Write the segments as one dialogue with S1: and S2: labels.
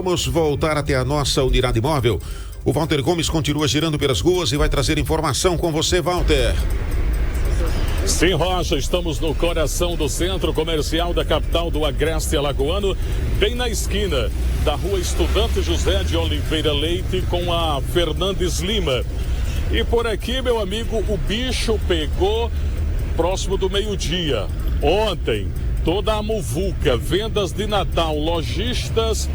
S1: Vamos voltar até a nossa unidade móvel. O Walter Gomes continua girando pelas ruas e vai trazer informação com você, Walter.
S2: Sim, Rocha, estamos no coração do centro comercial da capital do Agreste Alagoano, bem na esquina da rua Estudante José de Oliveira Leite com a Fernandes Lima. E por aqui, meu amigo, o bicho pegou próximo do meio-dia. Ontem, toda a muvuca, vendas de Natal, lojistas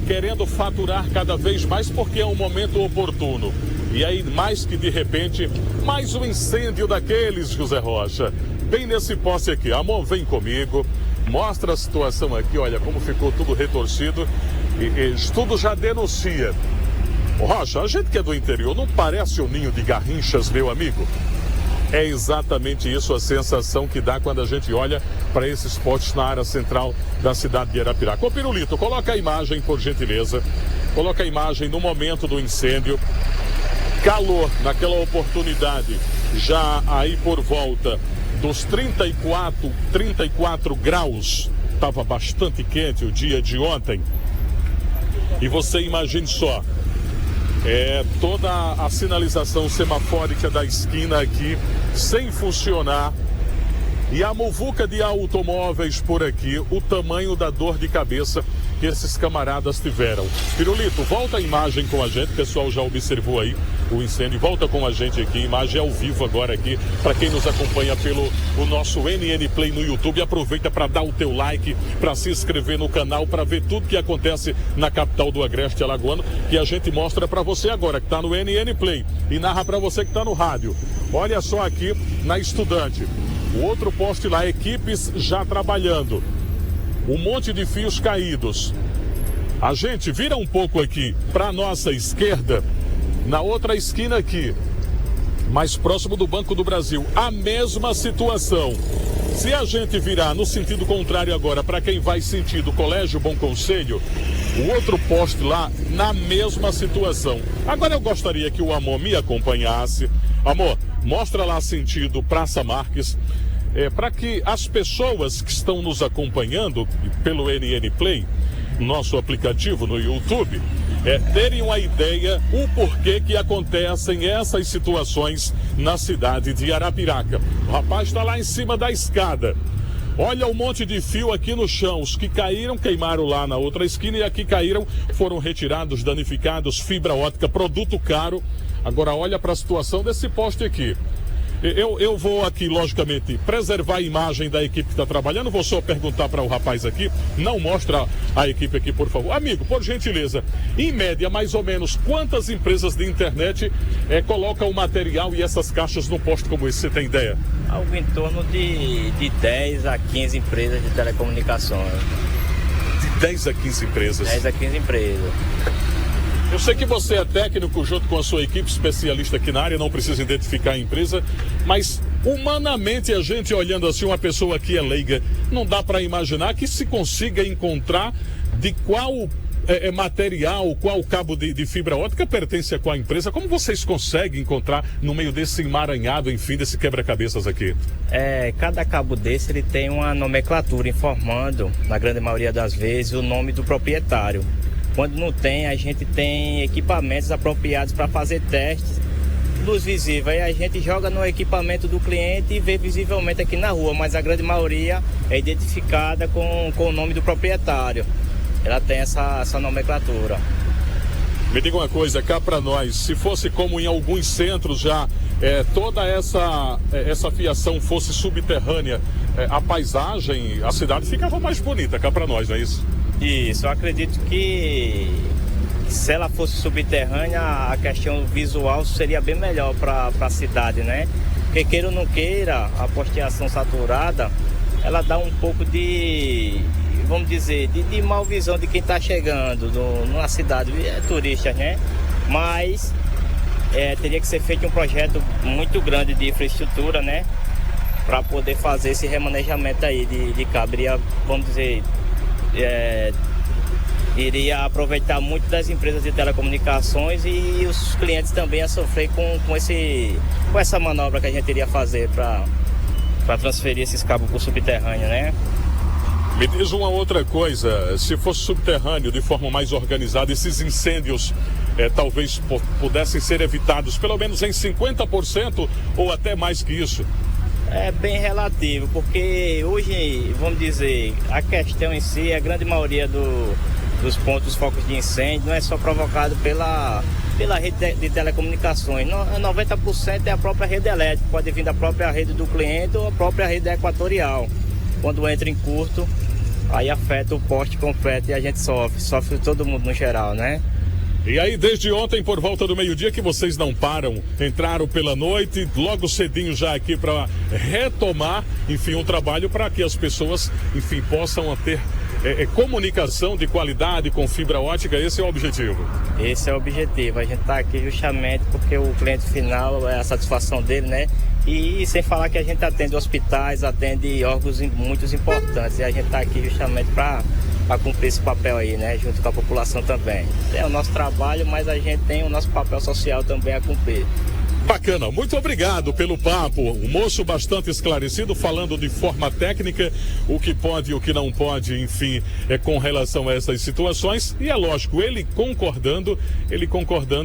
S2: querendo faturar cada vez mais porque é um momento oportuno. E aí, mais que de repente, mais um incêndio daqueles, José Rocha. Bem nesse poste aqui. Amor, vem comigo. Mostra a situação aqui, olha como ficou tudo retorcido. E tudo já denuncia. Rocha, a gente que é do interior, não parece um ninho de garrinchas, meu amigo? É exatamente isso a sensação que dá quando a gente olha para esses postes na área central da cidade de Arapiraca. Ô Pirulito, coloca a imagem, por gentileza. Coloca a imagem no momento do incêndio. Calor naquela oportunidade, já aí por volta dos 34 graus. Estava bastante quente o dia de ontem. E você imagine só, toda a sinalização semafórica da esquina aqui sem funcionar. E a muvuca de automóveis por aqui, o tamanho da dor de cabeça que esses camaradas tiveram. Pirulito, volta a imagem com a gente, o pessoal já observou aí o incêndio. Volta com a gente aqui, imagem ao vivo agora aqui, para quem nos acompanha pelo nosso NN Play no YouTube. Aproveita para dar o teu like, para se inscrever no canal, para ver tudo que acontece na capital do Agreste Alagoano, que a gente mostra para você agora, que está no NN Play, e narra para você que está no rádio. Olha só aqui na Estudante. O outro poste lá, equipes já trabalhando. Um monte de fios caídos. A gente vira um pouco aqui para nossa esquerda, na outra esquina aqui, mais próximo do Banco do Brasil, a mesma situação. Se a gente virar no sentido contrário agora, para quem vai sentido Colégio Bom Conselho, o outro poste lá, na mesma situação. Agora eu gostaria que o Amor me acompanhasse. Amor, mostra lá sentido Praça Marques, para que as pessoas que estão nos acompanhando pelo NN Play, nosso aplicativo no YouTube, terem uma ideia o porquê que acontecem essas situações na cidade de Arapiraca. O rapaz está lá em cima da escada. Olha um monte de fio aqui no chão. Os que caíram, queimaram lá na outra esquina, e aqui caíram, foram retirados, danificados, fibra ótica, produto caro. Agora olha para a situação desse poste aqui. Eu vou aqui, logicamente, preservar a imagem da equipe que está trabalhando. Vou só perguntar para o rapaz aqui. Não mostra a equipe aqui, por favor. Amigo, por gentileza, em média, mais ou menos, quantas empresas de internet colocam o material e essas caixas no posto como esse? Você tem ideia?
S3: Algo em torno de 10 a 15 empresas de telecomunicações.
S2: De 10 a 15 empresas?
S3: 10 a 15 empresas.
S2: Eu sei que você é técnico junto com a sua equipe, especialista aqui na área, não precisa identificar a empresa, mas humanamente a gente olhando assim, uma pessoa que é leiga, não dá para imaginar que se consiga encontrar de qual material, qual cabo de fibra ótica pertence a qual empresa. Como vocês conseguem encontrar no meio desse emaranhado, enfim, desse quebra-cabeças aqui?
S3: Cada cabo desse ele tem uma nomenclatura informando, na grande maioria das vezes, o nome do proprietário. Quando não tem, a gente tem equipamentos apropriados para fazer testes, luz visível. Aí a gente joga no equipamento do cliente e vê visivelmente aqui na rua, mas a grande maioria é identificada com o nome do proprietário. Ela tem essa nomenclatura.
S2: Me diga uma coisa, cá para nós, se fosse como em alguns centros já, toda essa fiação fosse subterrânea, a paisagem, a cidade ficava mais bonita cá para nós, não é isso?
S3: Isso, eu acredito que se ela fosse subterrânea, a questão visual seria bem melhor para a cidade, né? Porque queira ou não queira, a posteação saturada, ela dá um pouco de, vamos dizer, de mal visão de quem está chegando numa cidade, turistas, né? Mas teria que ser feito um projeto muito grande de infraestrutura, né? Para poder fazer esse remanejamento aí de cabo, vamos dizer... iria aproveitar muito das empresas de telecomunicações e os clientes também a sofrer com essa manobra que a gente iria fazer para transferir esses cabos para o subterrâneo, né?
S2: Me diz uma outra coisa, se fosse subterrâneo de forma mais organizada, esses incêndios talvez pudessem ser evitados pelo menos em 50% ou até mais que isso?
S3: É bem relativo, porque hoje, vamos dizer, a questão em si, a grande maioria dos pontos, focos de incêndio, não é só provocado pela rede de telecomunicações. 90% é a própria rede elétrica, pode vir da própria rede do cliente ou a própria rede equatorial. Quando entra em curto, aí afeta o poste completo e a gente sofre todo mundo no geral, né?
S2: E aí, desde ontem, por volta do meio-dia, que vocês não param, entraram pela noite, logo cedinho já aqui para retomar, enfim, um trabalho para que as pessoas, enfim, possam ter comunicação de qualidade com fibra ótica. Esse é o objetivo.
S3: Esse é o objetivo. A gente está aqui justamente porque o cliente final é a satisfação dele, né? E sem falar que a gente atende hospitais, atende órgãos muito importantes. E a gente está aqui justamente para cumprir esse papel aí, né? Junto com a população também. É o nosso trabalho, mas a gente tem o nosso papel social também a cumprir.
S2: Bacana, muito obrigado pelo papo. Um moço bastante esclarecido, falando de forma técnica o que pode e o que não pode, enfim, com relação a essas situações. E é lógico, ele concordando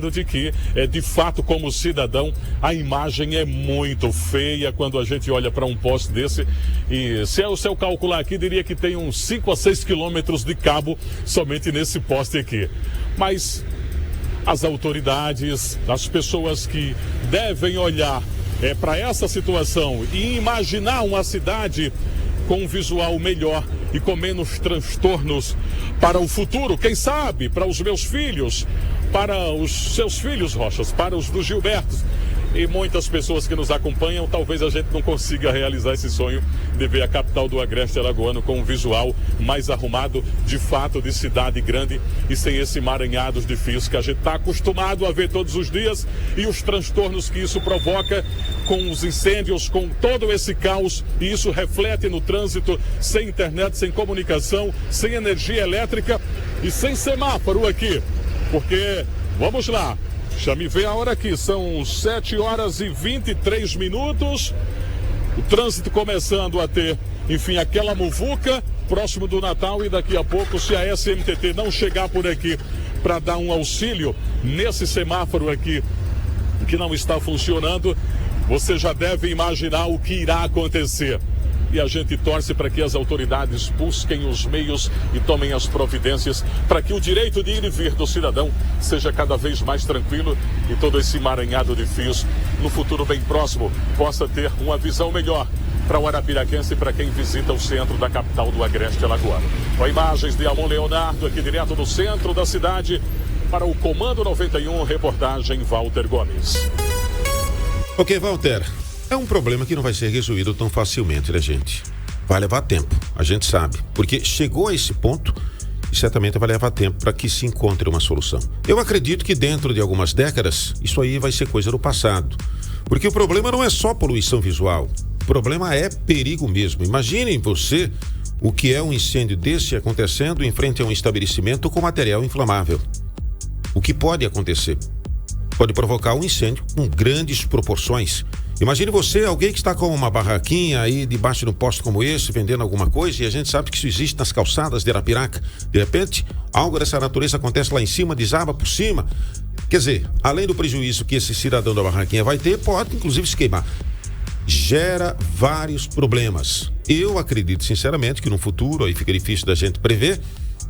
S2: de que, de fato, como cidadão, a imagem é muito feia quando a gente olha para um poste desse. E se eu calcular aqui, diria que tem uns 5 a 6 quilômetros de cabo somente nesse poste aqui. Mas as autoridades, as pessoas que devem olhar para essa situação e imaginar uma cidade com um visual melhor e com menos transtornos para o futuro, quem sabe, para os meus filhos, para os seus filhos, Rochas, para os do Gilberto e muitas pessoas que nos acompanham. Talvez a gente não consiga realizar esse sonho de ver a capital do Agreste Alagoano com um visual mais arrumado, de fato, de cidade grande e sem esse emaranhados de fios que a gente está acostumado a ver todos os dias e os transtornos que isso provoca com os incêndios, com todo esse caos, e isso reflete no trânsito, sem internet, sem comunicação, sem energia elétrica e sem semáforo aqui, porque, vamos lá, deixa me ver a hora aqui, são 7 horas e 23 minutos, o trânsito começando a ter, enfim, aquela muvuca próximo do Natal, e daqui a pouco, se a SMTT não chegar por aqui para dar um auxílio nesse semáforo aqui que não está funcionando, você já deve imaginar o que irá acontecer. E a gente torce para que as autoridades busquem os meios e tomem as providências para que o direito de ir e vir do cidadão seja cada vez mais tranquilo e todo esse emaranhado de fios no futuro bem próximo possa ter uma visão melhor para o arapiraquense e para quem visita o centro da capital do Agreste Alagoano. Com imagens de Amon Leonardo aqui direto do centro da cidade para o Comando 91, reportagem Walter Gomes.
S1: Ok, Walter. É um problema que não vai ser resolvido tão facilmente, né, gente? Vai levar tempo, a gente sabe, porque chegou a esse ponto e certamente vai levar tempo para que se encontre uma solução. Eu acredito que dentro de algumas décadas, isso aí vai ser coisa do passado, porque o problema não é só poluição visual, o problema é perigo mesmo. Imaginem você o que é um incêndio desse acontecendo em frente a um estabelecimento com material inflamável. O que pode acontecer? Pode provocar um incêndio com grandes proporções. Imagine você, alguém que está com uma barraquinha aí debaixo de um posto como esse, vendendo alguma coisa, e a gente sabe que isso existe nas calçadas de Arapiraca. De repente, algo dessa natureza acontece lá em cima, desaba por cima. Quer dizer, além do prejuízo que esse cidadão da barraquinha vai ter, pode inclusive se queimar. Gera vários problemas. Eu acredito sinceramente que no futuro, aí fica difícil da gente prever,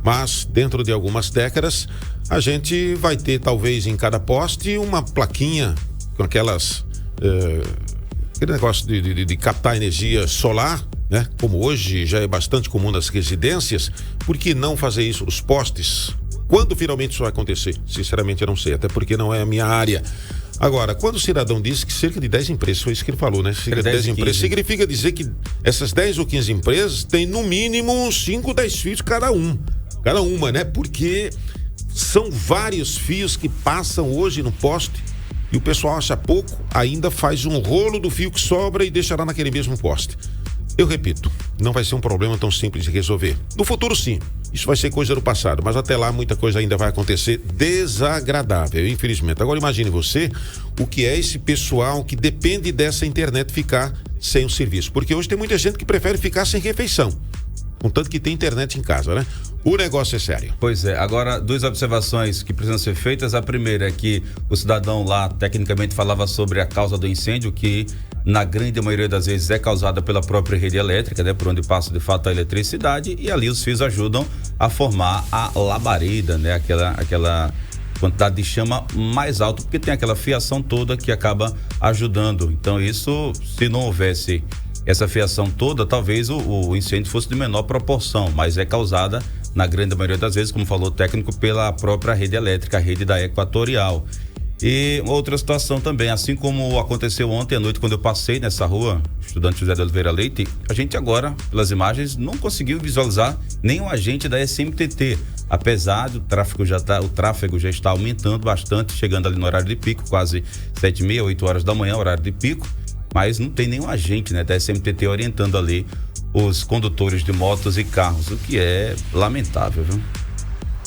S1: mas dentro de algumas décadas, a gente vai ter talvez em cada poste uma plaquinha com aquelas... aquele negócio de captar energia solar, né? Como hoje já é bastante comum nas residências. Por que não fazer isso nos postes? Quando finalmente isso vai acontecer? Sinceramente eu não sei, até porque não é a minha área. Agora, quando o cidadão disse que cerca de 10 empresas, foi isso que ele falou, né? Cerca de 10 empresas, significa dizer que essas 10 ou 15 empresas têm no mínimo 5 ou 10 fios cada uma, né? Porque são vários fios que passam hoje no poste. E o pessoal acha pouco, ainda faz um rolo do fio que sobra e deixará naquele mesmo poste. Eu repito, não vai ser um problema tão simples de resolver. No futuro, sim, isso vai ser coisa do passado, mas até lá muita coisa ainda vai acontecer desagradável, infelizmente. Agora imagine você o que é esse pessoal que depende dessa internet ficar sem o serviço. Porque hoje tem muita gente que prefere ficar sem refeição. contanto que tem internet em casa, né? O negócio é sério.
S4: Pois é, agora 2 observações que precisam ser feitas. A primeira é que o cidadão lá tecnicamente falava sobre a causa do incêndio, que na grande maioria das vezes é causada pela própria rede elétrica, né? Por onde passa de fato a eletricidade, e ali os fios ajudam a formar a labareda, né? Aquela quantidade de chama mais alta, porque tem aquela fiação toda que acaba ajudando. Então isso, se não houvesse essa fiação toda, talvez o incêndio fosse de menor proporção, mas é causada na grande maioria das vezes, como falou o técnico, pela própria rede elétrica, a rede da Equatorial. E outra situação também, assim como aconteceu ontem à noite quando eu passei nessa rua, Estudante José de Oliveira Leite, a gente agora, pelas imagens, não conseguiu visualizar nenhum agente da SMTT, apesar do tráfego o tráfego já está aumentando bastante, chegando ali no horário de pico, quase 7h30, 8 horas da manhã, horário de pico, mas não tem nenhum agente, né, da SMTT orientando ali os condutores de motos e carros, o que é lamentável, viu?